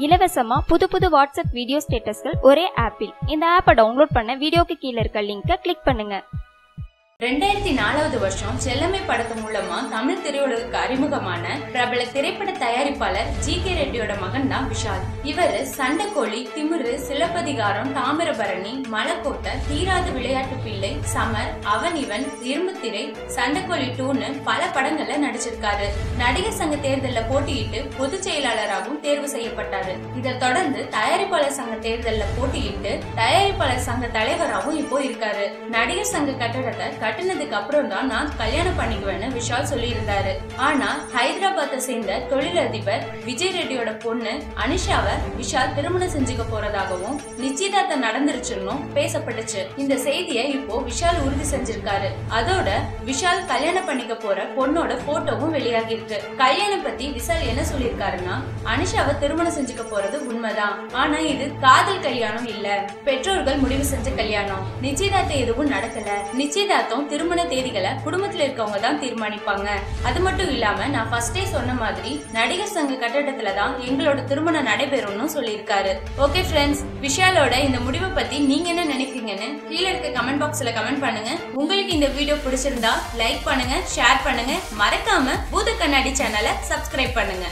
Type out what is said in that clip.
இலவசமா புது WhatsApp video ஸ்டேட்டஸ்கள் ஒரே ஆப்பில். இந்த ஆப்பை டவுன்லோட் பண்ண வீடியோக்கு கீழே இருக்க லிங்கை கிளிக் பண்ணுங்க. 2004வது வருஷம் செல்லம்மை படத்து மூலமா தமிழ் திரையுலகுக்கு அறிமுகமான பிரபல திரைப்பட தயாரிப்பாளர் ஜி.கே. ரெட்டியோட மகன் தான் விஷால். இவரு சண்டைக்கோழி, திமிரு, சிலப்பதிகாரம், தாமிரபரணி, மலைக்கோட்டை, தீராத விளையாட்டு பிள்ளை, சமர், அவன் இவன், இரும்புத்திரை, சண்டைக்கோழி 2ன்னு பல படங்கள்ல நடிச்சிருக்காரு. நடிகர் சங்க தேர்தல்ல போட்டியிட்டு பொதுச் செயலாளராகவும் தேர்வு செய்யப்பட்டாரு. இதை தொடர்ந்து தயாரிப்பாளர் சங்க தேர்தல்ல போட்டியிட்டு தயாரிப்பாளர் சங்க தலைவராகவும் இப்போ இருக்காரு. நடிகர் சங்க கட்டடத்தை கட்டினதுக்கு அப்புறம் தான் நான் கல்யாணம் பண்ணிக்குவேன்னு விஷால் சொல்லி இருந்தாரு. ஆனா ஹைதராபாத்தை சேர்ந்த தொழிலதிபர் விஜய் ரெட்டியோட பொண்ணு அனிஷாவை விஷால் திருமணம் செஞ்சுக்க போறதாகவும் நிச்சயதார்த்தம் நடந்துருச்சுன்னு பேசப்பட்டுச்சு. இந்த செய்தியை இப்போ விஷால் உறுதி செஞ்சிருக்காரு. அதோட விஷால் கல்யாணம் பண்ணிக்க போற பொண்ணோட போட்டோவும் வெளியாகி இருக்கு. கல்யாணம் பத்தி விஷால் என்ன சொல்லிருக்காருன்னா, அனிஷாவை திருமணம் செஞ்சுக்க போறது உண்மைதான், ஆனா இது காதல் கல்யாணம் இல்ல, பெற்றோர்கள் முடிவு செஞ்ச கல்யாணம். நிச்சயதார்த்தம் எதுவும் நடக்கல. நிச்சயதார்த்தம் திருமண தேதிகளை குடும்பத்துல இருக்கவங்க தான் தீர்மானிப்பாங்க. அது மட்டும் இல்லாம நான் ஃபர்ஸ்டே சொன்ன மாதிரி நடிகர் சங்க கட்டடத்துல தான் எங்களோட திருமணம் நடைபெறும்னு சொல்லியிருக்காரு. ஓகே ஃப்ரெண்ட்ஸ், விஷாலோட இந்த முடிவை பத்தி நீங்க என்ன நினைக்கிறீங்கன்னு கீழே இருக்க கமெண்ட் பாக்ஸ்ல கமெண்ட் பண்ணுங்க. உங்களுக்கு இந்த வீடியோ பிடிச்சிருந்தா லைக் பண்ணுங்க, ஷேர் பண்ணுங்க, மறக்காம பூத கண்ணாடி சேனலை சப்ஸ்கிரைப் பண்ணுங்க.